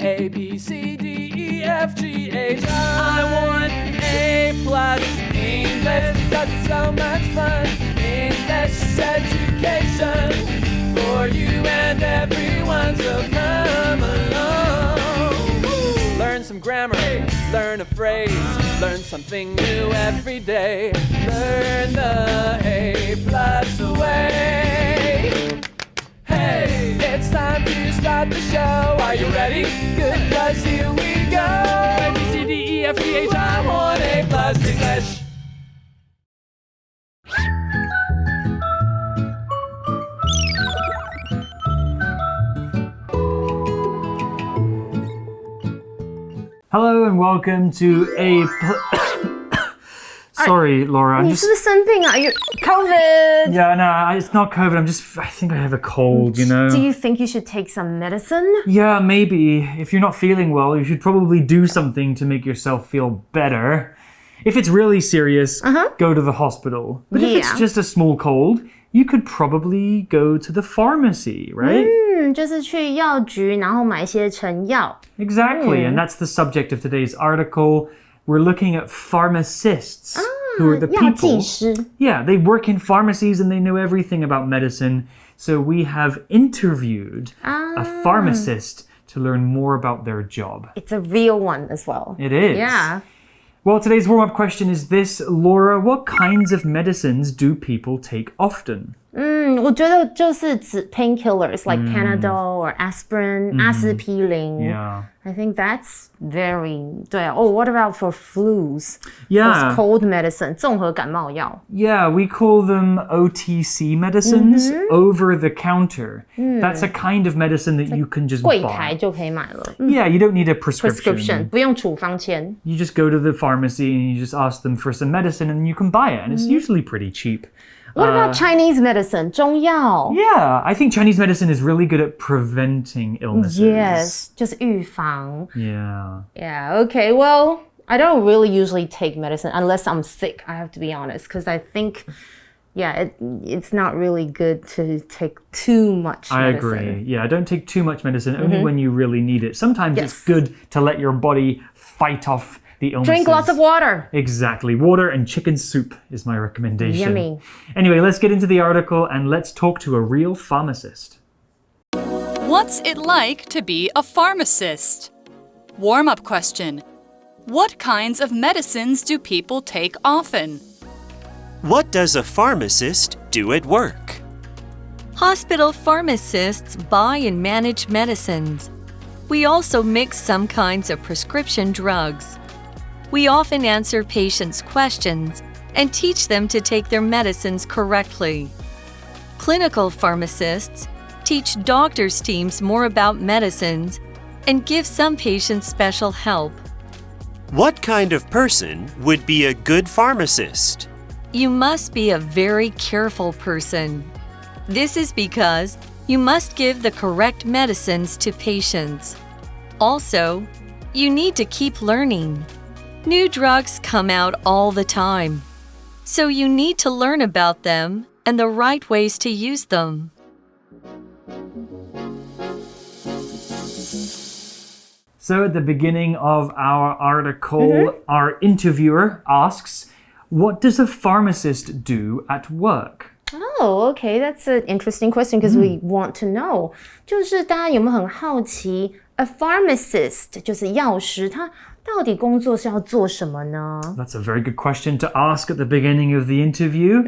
A, B, C, D, E, F, G, H. I want A+ English because it's so much fun. English education for you and everyone, so come along. Learn some grammar, learn a phrase, learn something new every day. Learn the A+ way. Hey, it's time to start the show. Are you ready? Good, 'cause here we go. A, B, C, D, E, F, G, H. I want A+ English. Hello and welcome to Sorry, Laura. 你是不是生病啊? COVID. Yeah, no, it's not COVID. I think I have a cold, you know. Do you think you should take some medicine? Yeah, maybe. If you're not feeling well, you should probably do something to make yourself feel better. If it's really serious, go to the hospital. But if it's just a small cold, you could probably go to the pharmacy, right? 就是去药局，然后买一些成药。Exactly, and that's the subject of today's article. We're looking at pharmacists, who are the people. 药剂师。Yeah, they work in pharmacies and they know everything about medicine. So we have interviewed a pharmacist to learn more about their job. It's a real one as well. It is. Yeah. Well, today's warm-up question is this, Laura. What kinds of medicines do people take often? 我觉得就是指 painkillers like Panadol or aspirin, 阿司匹林。Yeah. I think that's very 对。Oh, what about for flus? Yeah. Those cold medicine, 综合感冒药。Yeah, we call them OTC medicines, over the counter. That's a kind of medicine that you can just 柜台 buy. 就可以买了。Yeah, you don't need a prescription. 不用处方签。You just go to the pharmacy and you just ask them for some medicine and you can buy it. And it's usually pretty cheap. What about Chinese medicine? 中药。Yeah, I think Chinese medicine is really good at preventing illnesses. Yes, 就是预防。Yeah. Yeah, okay, well, I don't really usually take medicine unless I'm sick, I have to be honest, because I think, it's not really good to take too much medicine. I agree. Yeah, don't take too much medicine, only when you really need it. Sometimes it's good to let your body fight off the illnesses. Drink lots of water. Exactly. Water and chicken soup is my recommendation. Yummy. Anyway, let's get into the article and let's talk to a real pharmacist. What's it like to be a pharmacist? Warm-up question. What kinds of medicines do people take often? What does a pharmacist do at work? Hospital pharmacists buy and manage medicines. We also mix some kinds of prescription drugs. We often answer patients' questions and teach them to take their medicines correctly. Clinical pharmacists teach doctors' teams more about medicines and give some patients special help. What kind of person would be a good pharmacist? You must be a very careful person. This is because you must give the correct medicines to patients. Also, you need to keep learning. New drugs come out all the time, so you need to learn about them and the right ways to use them. So at the beginning of our article, our interviewer asks, what does a pharmacist do at work? Oh, okay, that's an interesting question because we want to know. 就是大家有没有很好奇 a pharmacist 就是药师，他到底工作是要做什么呢？ That's a very good question to ask at the beginning of the interview.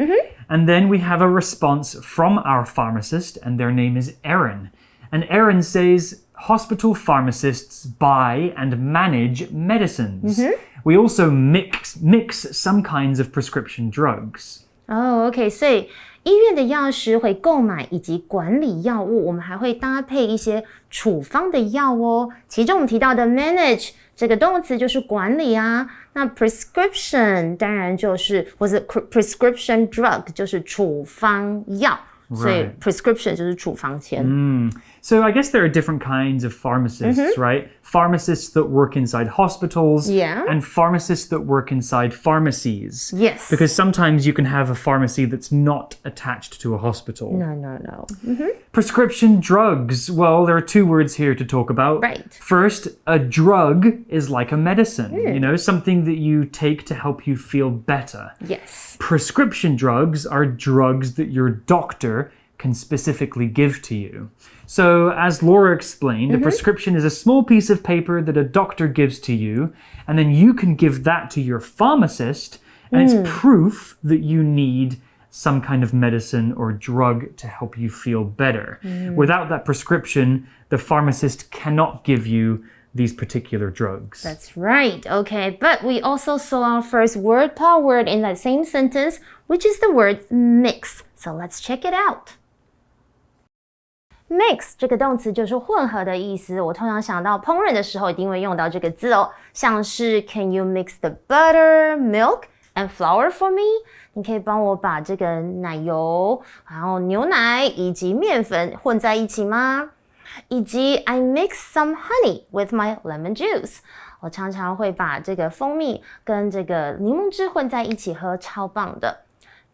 And then we have a response from our pharmacist, and their name is Erin. And Erin says, hospital pharmacists buy and manage medicines. We also mix some kinds of prescription drugs. Oh, okay, 所以医院的药师会购买以及管理药物，我们还会搭配一些处方的药哦。其中我们提到的 manage 这个动词就是管理啊，那 prescription 当然就是或者 prescription drug 就是处方药，所以 prescription 就是处方签。So I guess there are different kinds of pharmacists, right? Pharmacists that work inside hospitals and pharmacists that work inside pharmacies. Yes. Because sometimes you can have a pharmacy that's not attached to a hospital. No. Prescription drugs. Well, there are two words here to talk about. Right. First, a drug is like a medicine, you know, something that you take to help you feel better. Yes. Prescription drugs are drugs that your doctor can specifically give to you. So, as Laura explained, a prescription is a small piece of paper that a doctor gives to you, and then you can give that to your pharmacist, and it's proof that you need some kind of medicine or drug to help you feel better. Without that prescription, the pharmacist cannot give you these particular drugs. That's right. Okay, but we also saw our first word power word in that same sentence, which is the word mix. So let's check it out. Mix 这个动词就是混合的意思，我通常想到烹饪的时候一定会用到这个字哦，像是 Can you mix the butter, milk, and flour for me? 你可以帮我把这个奶油，然后牛奶以及面粉混在一起吗？以及 I mix some honey with my lemon juice. 我常常会把这个蜂蜜跟这个柠檬汁混在一起喝，超棒的。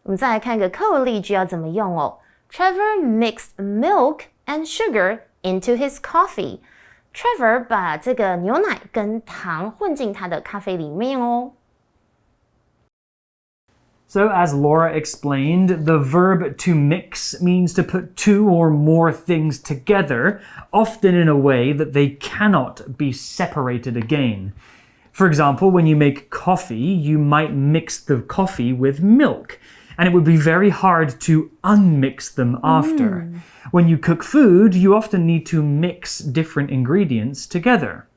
我们再来看一个课文例句要怎么用哦。Trevor mixed milk and sugar into his coffee. Trevor 把这个牛奶跟糖混进他的咖啡里面哦。So, as Laura explained, the verb to mix means to put two or more things together, often in a way that they cannot be separated again. For example, when you make coffee, you might mix the coffee with milk, and it would be very hard to unmix them after. When you cook food, you often need to mix different ingredients together.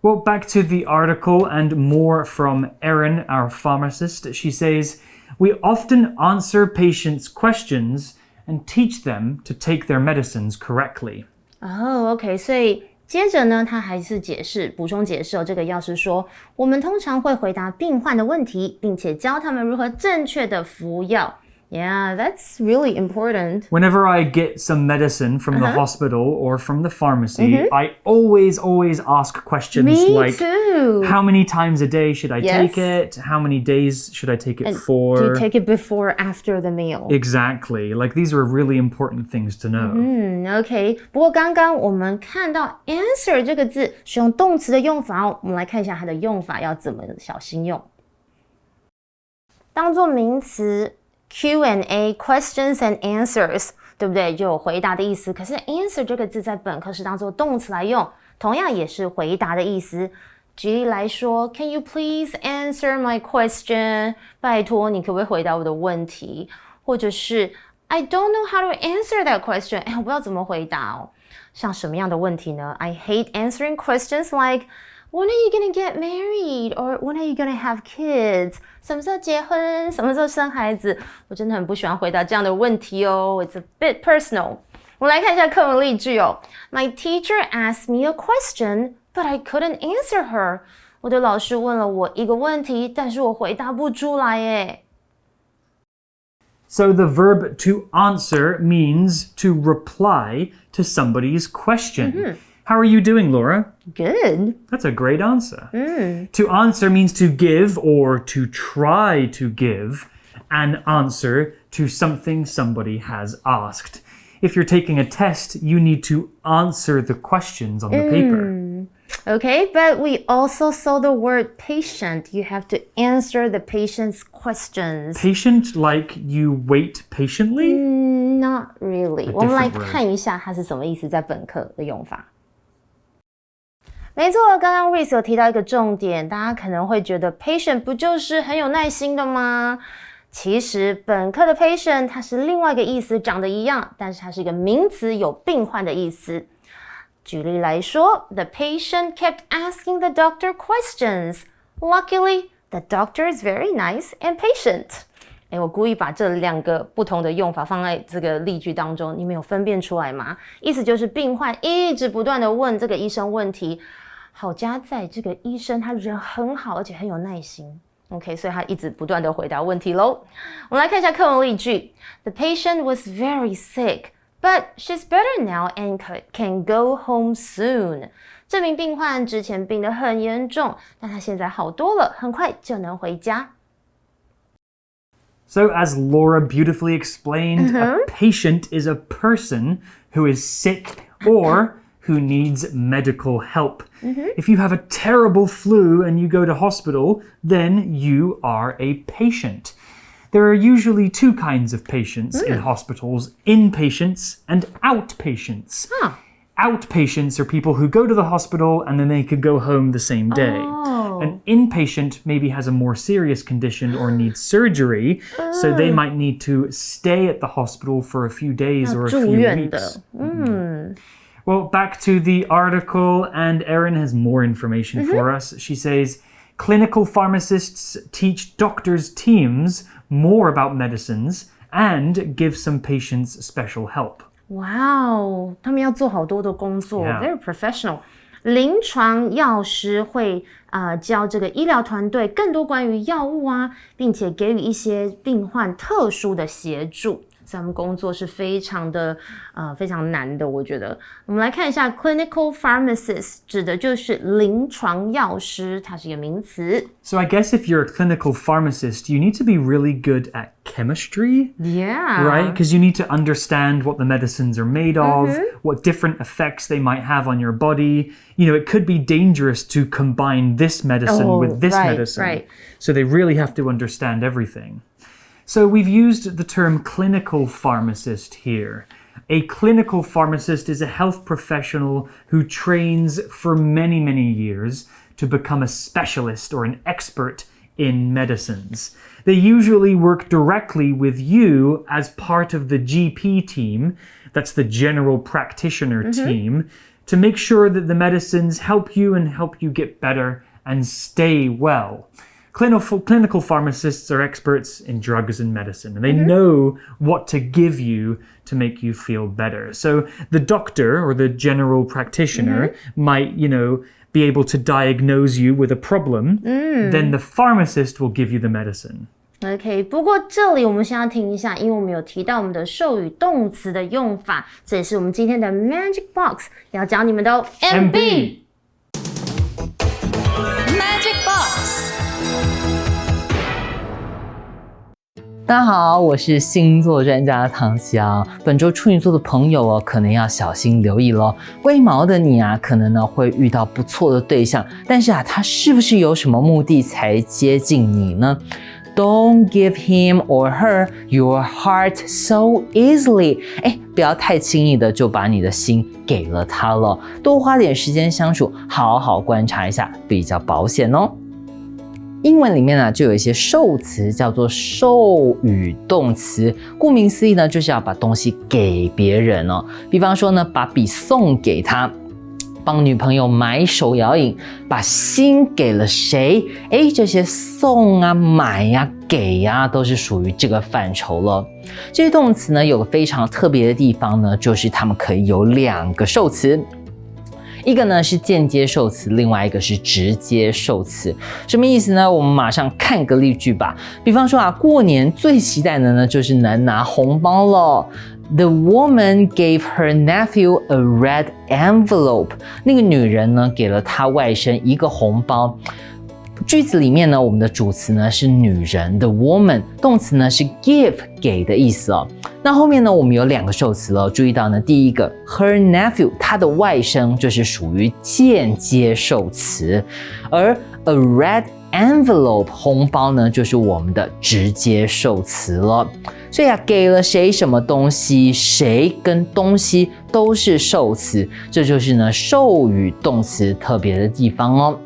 Well, back to the article and more from Erin, our pharmacist. She says, we often answer patients' questions and teach them to take their medicines correctly. OK, 所以接着呢，他还是补充解释哦。这个药师说，我们通常会回答病患的问题，并且教他们如何正确的服药。Yeah, that's really important. Whenever I get some medicine from the hospital or from the pharmacy, I always ask questions like, how many times a day should I take it? How many days should I take it for? Do you take it before or after the meal? Exactly. Like, these are really important things to know. OK, 不过刚刚我们看到 answer 这个字是用动词的用法哦，我们来看一下它的用法要怎么小心用。当做名词Q&A, questions and answers, 对不对？就有回答的意思。可是 answer 这个字在本课是当做动词来用，同样也是回答的意思。举例来说 Can you please answer my question? 拜托，你可不可以回答我的问题？或者是 I don't know how to answer that question. 我不知道怎么回答哦。像什么样的问题呢？ I hate answering questions like When are you gonna get married? Or when are you gonna have kids? 什么时候结婚？什么时候生孩子？我真的很不喜欢回答这样的问题哦。It's a bit personal. 我们来看一下课文例句哦。My teacher asked me a question, but I couldn't answer her. 我的老师问了我一个问题，但是我回答不出来耶。So the verb to answer means to reply to somebody's question. How are you doing, Laura? Good. That's a great answer. To answer means to give or to try to give an answer to something somebody has asked. If you're taking a test, you need to answer the questions on the paper. Okay, but we also saw the word patient. You have to answer the patient's questions. Patient, like you wait patiently? Not really. 我们来看一下它是什么意思，在本课的用法。没错，刚刚 Reese 有提到一个重点，大家可能会觉得 patient 不就是很有耐心的吗？其实本课的 patient 它是另外一个意思，长得一样，但是它是一个名词，有病患的意思。举例来说 The patient kept asking the doctor questions. Luckily, the doctor is very nice and patient. 我故意把这两个不同的用法放在这个例句当中，你们有分辨出来吗？意思就是病患一直不断的问这个医生问题，好加在这个医生他人很好，而且很有耐心。OK， 所以他一直不断的回答问题咯。我们来看一下课文例句。The patient was very sick, But she's better now and can go home soon. 这名病患之前病得很严重，但她现在好多了，很快就能回家。So, as Laura beautifully explained, a patient is a person who is sick or who needs medical help. If you have a terrible flu and you go to hospital, then you are a patient. There are usually two kinds of patients in hospitals, inpatients and outpatients. Outpatients are people who go to the hospital and then they could go home the same day. An inpatient maybe has a more serious condition or needs surgery, so they might need to stay at the hospital for a few days or a few weeks. Well, back to the article, and Erin has more information for us. She says, clinical pharmacists teach doctors' teams more about medicines and give some patients special help. Wow, 他们要做好多的工作 very professional. 临床药师会教这个医疗团队更多关于药物啊，并且给予一些病患特殊的协助。所以他们工作是非常难的，我觉得。我们来看一下 clinical pharmacist 指的就是临床药师，它是一个名词。So I guess if you're a clinical pharmacist, you need to be really good at chemistry. Yeah. Right? Because you need to understand what the medicines are made of, what different effects they might have on your body. You know, it could be dangerous to combine this medicine with this medicine. Right. So they really have to understand everything. So we've used the term clinical pharmacist here. A clinical pharmacist is a health professional who trains for many, many years to become a specialist or an expert in medicines. They usually work directly with you as part of the GP team, that's the general practitioner team, to make sure that the medicines help you and help you get better and stay well. Clinical pharmacists are experts in drugs and medicine, and they know what to give you to make you feel better. So the doctor or the general practitioner might, you know, be able to diagnose you with a problem, then the pharmacist will give you the medicine. OK， 不过这里我们先要停一下，因为我们有提到我们的授予动词的用法，这也是我们今天的 Magic Box 要教你们的哦。MB Magic Box。大家好，我是星座专家唐琪啊。本周处女座的朋友哦，可能要小心留意咯。龟毛的你啊，可能呢会遇到不错的对象，但是啊，他是不是有什么目的才接近你呢？Don't give him or her your heart so easily. 不要太轻易的就把你的心给了他了，多花点时间相处，好好观察一下，比较保险哦。英文里面呢，就有一些受词叫做授予动词，顾名思义呢，就是要把东西给别人哦。比方说呢，把笔送给他，帮女朋友买手摇饮，把心给了谁？这些送啊、买呀、给呀，都是属于这个范畴了。这些动词呢，有个非常特别的地方呢，就是它们可以有两个受词。一个呢是间接受词，另外一个是直接受词。什么意思呢？我们马上看个例句吧。比方说啊，过年最期待的呢就是能拿红包了。The woman gave her nephew a red envelope. 那个女人呢给了她外甥一个红包。句子里面呢，我们的主词呢是女人 the woman， 动词呢是 give 给的意思哦。那后面呢，我们有两个受词了，注意到呢，第一个 her nephew， 他的外甥就是属于间接受词，而 a red envelope 红包呢就是我们的直接受词了。所以啊，给了谁什么东西，谁跟东西都是受词，这就是呢授予动词特别的地方哦。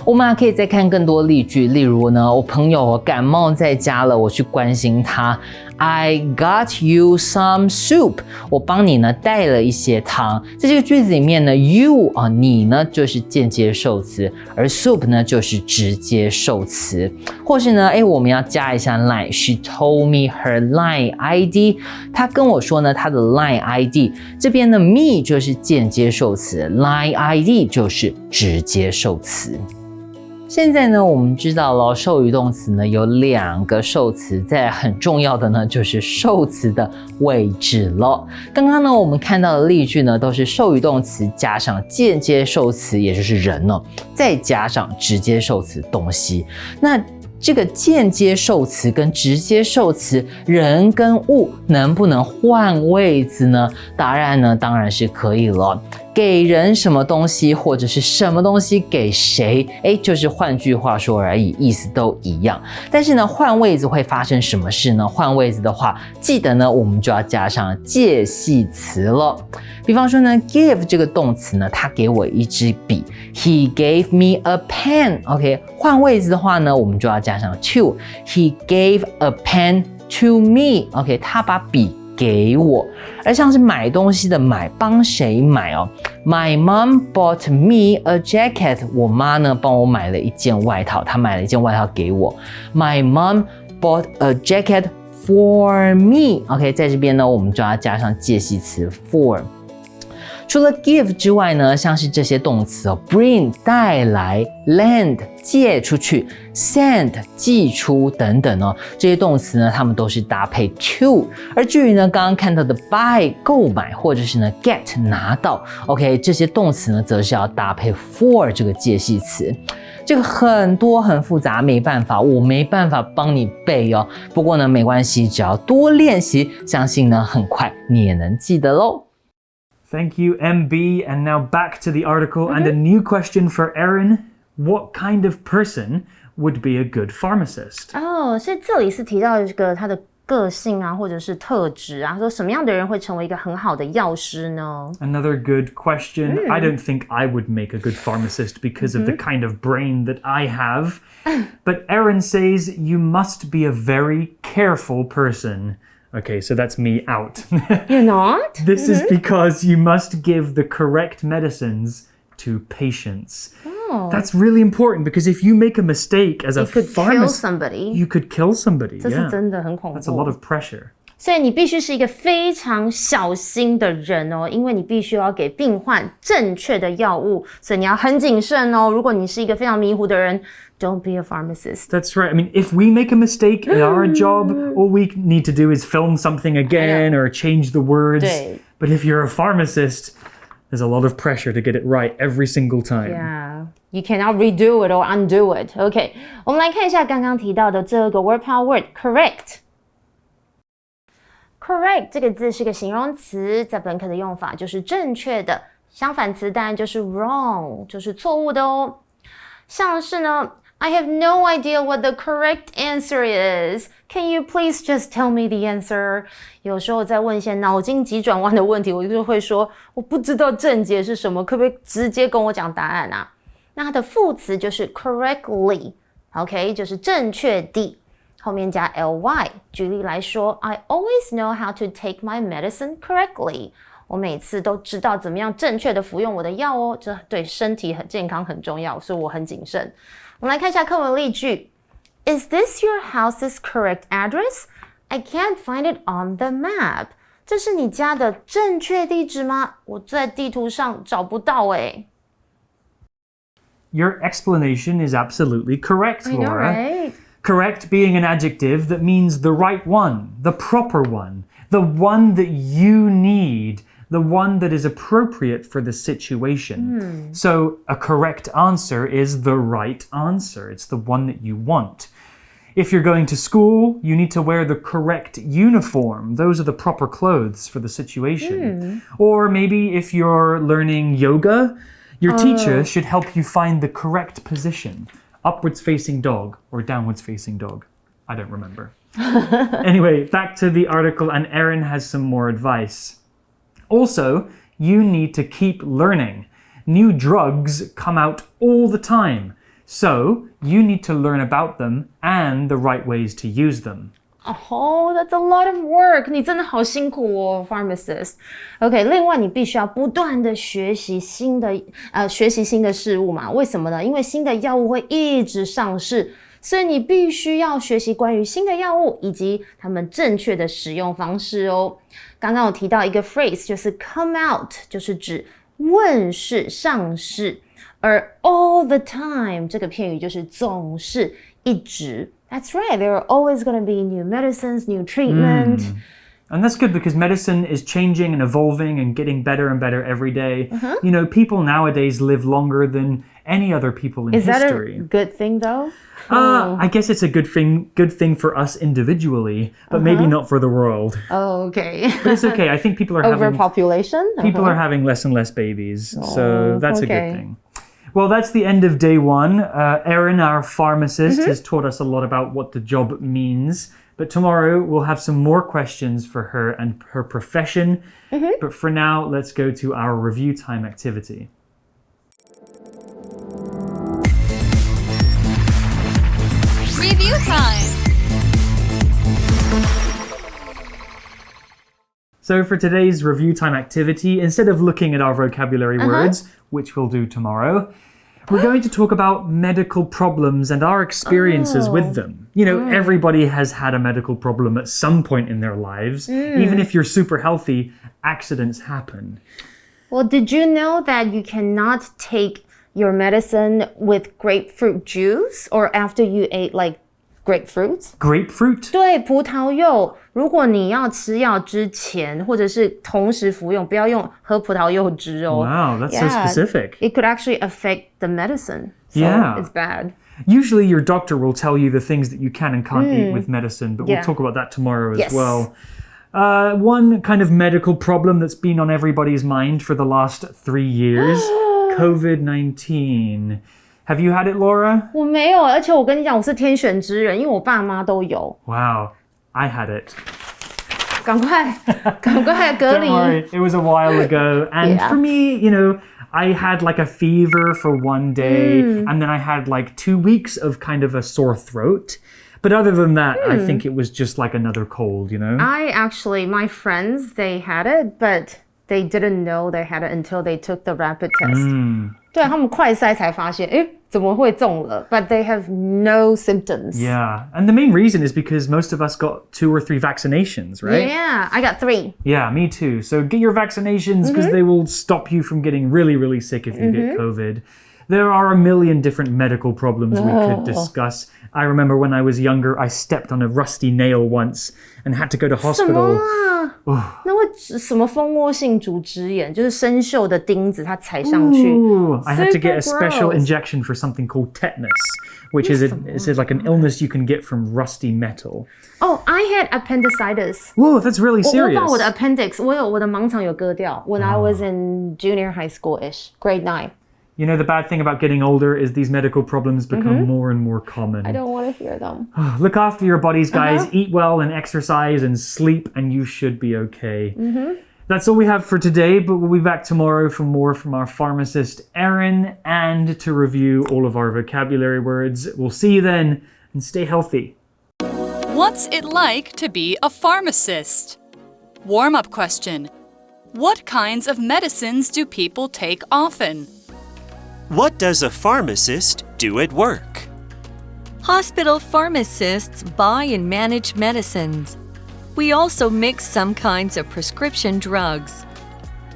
我们可以再看更多例句，例如呢，我朋友感冒在家了，我去关心他。I got you some soup. 我帮你呢带了一些汤。在这个句子里面呢 ，you 你呢就是间接受词，而 soup 呢就是直接受词。或是呢，我们要加一下 line. She told me her line ID. 她跟我说呢，她的 line ID。这边呢 me 就是间接受词 ，line ID 就是直接受词。现在呢，我们知道了授语动词呢有2个受词，再来很重要的呢就是受词的位置了。刚刚呢我们看到的例句呢都是授语动词加上间接受词，也就是人呢，再加上直接受词东西。那这个间接受词跟直接受词人跟物能不能换位子呢？答案呢当然是可以了。给人什么东西或者是什么东西给谁，就是换句话说而已，意思都一样。但是呢换位子会发生什么事呢？换位子的话，记得呢我们就要加上介系词了。比方说呢 give 这个动词呢，他给我一支笔， He gave me a pen。 OK， 换位子的话呢，我们就要加上 to， He gave a pen to me。 OK， 他把笔给我。而像是买东西的买，帮谁买哦？ My mom bought me a jacket。 我妈呢帮我买了一件外套，她买了一件外套给我。 My mom bought a jacket for me。 OK， 在这边呢我们就要加上介系词 for。除了 give 之外呢，像是这些动词bring 带来， lend 借出去， send 寄出等等这些动词呢，它们都是搭配 to。而至于呢，刚刚看到的 buy 购买，或者是呢 get 拿到 ，OK， 这些动词呢，则是要搭配 for 这个介系词。这个很多很复杂，没办法，我没办法帮你背哦。不过呢，没关系，只要多练习，相信呢，很快你也能记得咯。Thank you, MB. And now back to the article and a new question for Erin. What kind of person would be a good pharmacist? 所以这里是提到一个他的个性啊，或者是特质啊，说什么样的人会成为一个很好的药师呢？ Another good question. I don't think I would make a good pharmacist because of the kind of brain that I have. But Erin says you must be a very careful person.Okay, so that's me out. You're not? This is because you must give the correct medicines to patients. That's really important because if you make a mistake as a pharmacist, you could kill somebody. 这是真的很恐怖。 That's a lot of pressure. 所以你必须是一个非常小心的人哦，因为你必须要给病患正确的药物，所以你要很谨慎哦。如果你是一个非常迷糊的人， Don't be a pharmacist. That's right. I mean, if we make a mistake in our job, all we need to do is film something again or change the words. But if you're a pharmacist, there's a lot of pressure to get it right every single time. Yeah, you cannot redo it or undo it. Okay, 我们来看一下刚刚提到的这个 word power word correct. Correct 这个字是个形容词，在本课的用法就是正确的，相反词当然就是 wrong， 就是错误的哦。像是呢 I have no idea what the correct answer is. Can you please just tell me the answer? 有时候在问一些脑筋急转弯的问题，我就会说我不知道正解是什么，可不可以直接跟我讲答案啊？那它的副词就是 correctly， OK， 就是正确地，后面加 ly。举例来说 I always know how to take my medicine correctly. 我每次都知道怎么样正确的服用我的药哦，这对身体很健康很重要，所以我很谨慎。我们来看一下课文例句。Is this your house's correct address? I can't find it on the map. 这是你家的正确地址吗？我在地图上找不到诶。Your explanation is absolutely correct, I know, Laura. right? Correct being an adjective that means the right one, the proper one, the one that you need.The one that is appropriate for the situation. So a correct answer is the right answer. It's the one that you want. If you're going to school, you need to wear the correct uniform. Those are the proper clothes for the situation. Or maybe if you're learning yoga, your teacher should help you find the correct position. Upwards facing dog or downwards facing dog. I don't remember. Anyway, back to the article, and Erin has some more advice.Also, you need to keep learning. New drugs come out all the time. So, you need to learn about them and the right ways to use them. Oh, that's a lot of work. 你真的好辛苦哦 ，pharmacist. OK， 另外你必须要不断的学习新的事物嘛？为什么呢？因为新的药物会一直上市，所以你必须要学习关于新的药物以及它们正确的使用方式哦。刚刚有提到一个 phrase， 就是 come out， 就是指问世上世，而 all the time 这个片语就是总是一直。That's right, there are always going to be new medicines, new treatment. And that's good because medicine is changing and evolving and getting better and better every day. You know, people nowadays live longer than any other people in history. Is that a good thing though? I guess it's a good thing for us individually, but maybe not for the world. Oh, okay. But it's okay. I think people are Overpopulation? People are having less and less babies, so that's a good okay. thing. Well, that's the end of day one. Erin, our pharmacist, has taught us a lot about what the job means. But tomorrow we'll have some more questions for her and her profession. But for now, let's go to our review time activity. Review time! So for today's review time activity, instead of looking at our vocabulary words, which we'll do tomorrow, we're going to talk about medical problems and our experiences with them. You know, everybody has had a medical problem at some point in their lives. Even if you're super healthy, accidents happen. Well, did you know that you cannot take your medicine with grapefruit juice or after you ate like grapefruits? Grapefruit? 对，葡萄柚，如果你要吃药之前或者是同时服用，不要喝葡萄柚汁哦。Wow, that's so specific. It could actually affect the medicine. So it's bad. Usually your doctor will tell you the things that you can and can't eat with medicine, but we'll talk about that tomorrow as well. One kind of medical problem that's been on everybody's mind for the last 3 years, COVID-19. Have you had it, Laura? 我没有，而且我跟你讲，我是天选之人，因为我爸妈都有。Wow, I had it. 赶快隔离。Don't worry, it was a while ago. And for me, you know, I had like a fever for one day, and then I had like 2 weeks of kind of a sore throat. But other than that, I think it was just like another cold, you know? My friends, they had it, but they didn't know they had it until they took the rapid test. 对，他们快筛才发现，诶，怎么会中了？ But they have no symptoms. Yeah, and the main reason is because most of us got 2 or 3 vaccinations, right? Yeah, I got 3. Yeah, me too. So get your vaccinations because they will stop you from getting really, really sick if you get COVID. There are a million different medical problems we could discuss. I remember when I was younger, I stepped on a rusty nail once and had to go to hospital. 那会什么蜂窝性组织炎，就是生锈的钉子，它踩上去。I had to get a special injection for something called tetanus, which is like an illness you can get from rusty metal. Oh, I had appendicitis. Whoa, that's really serious. 我的 appendix, 我的盲肠有割掉。When I was in junior high school-ish, grade 9. You know, the bad thing about getting older is these medical problems become more and more common. I don't want to hear them. Look after your bodies, guys. Eat well and exercise and sleep, and you should be okay. That's all we have for today, but we'll be back tomorrow for more from our pharmacist, Erin, and to review all of our vocabulary words. We'll see you then, and stay healthy. What's it like to be a pharmacist? Warm-up question. What kinds of medicines do people take often? What does a pharmacist do at work? Hospital pharmacists buy and manage medicines. We also mix some kinds of prescription drugs.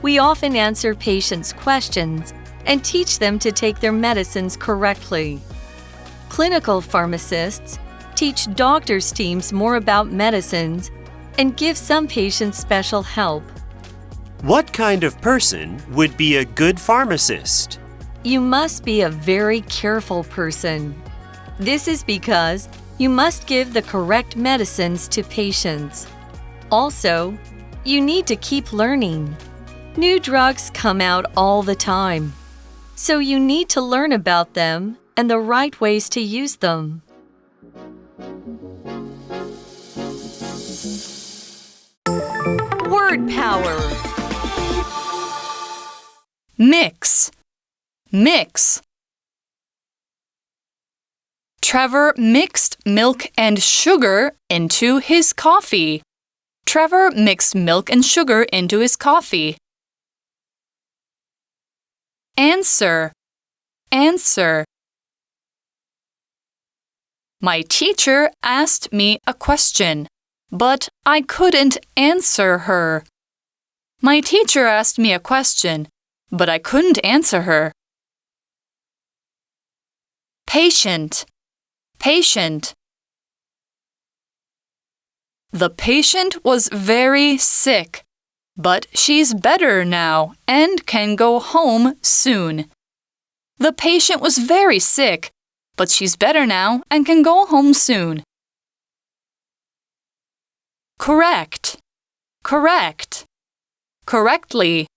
We often answer patients' questions and teach them to take their medicines correctly. Clinical pharmacists teach doctors' teams more about medicines and give some patients special help. What kind of person would be a good pharmacist? You must be a very careful person. This is because you must give the correct medicines to patients. Also, you need to keep learning. New drugs come out all the time, so you need to learn about them and the right ways to use them. Word power. Mix. Mix. Trevor mixed milk and sugar into his coffee. Trevor mixed milk and sugar into his coffee. Answer. Answer. My teacher asked me a question, but I couldn't answer her. My teacher asked me a question, but I couldn't answer her. Patient, patient. The patient was very sick, but she's better now and can go home soon. The patient was very sick, but she's better now and can go home soon. Correct, correct. Correctly,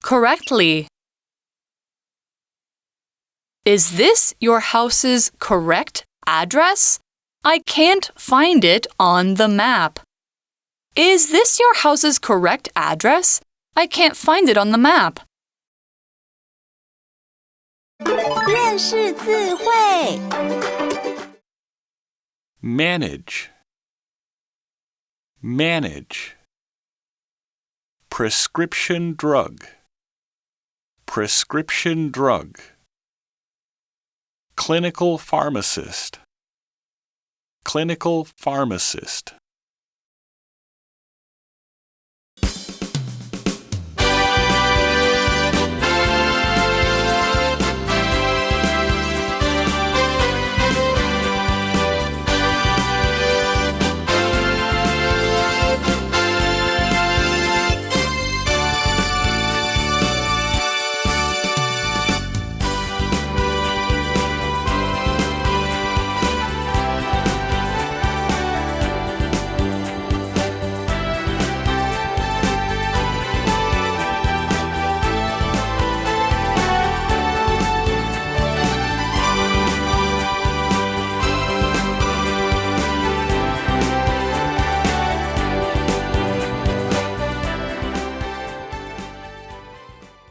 correctly. Is this your house's correct address? I can't find it on the map. Is this your house's correct address? I can't find it on the map. 认识字汇 Manage, manage. Prescription drug, prescription drug. Clinical pharmacist, clinical pharmacist.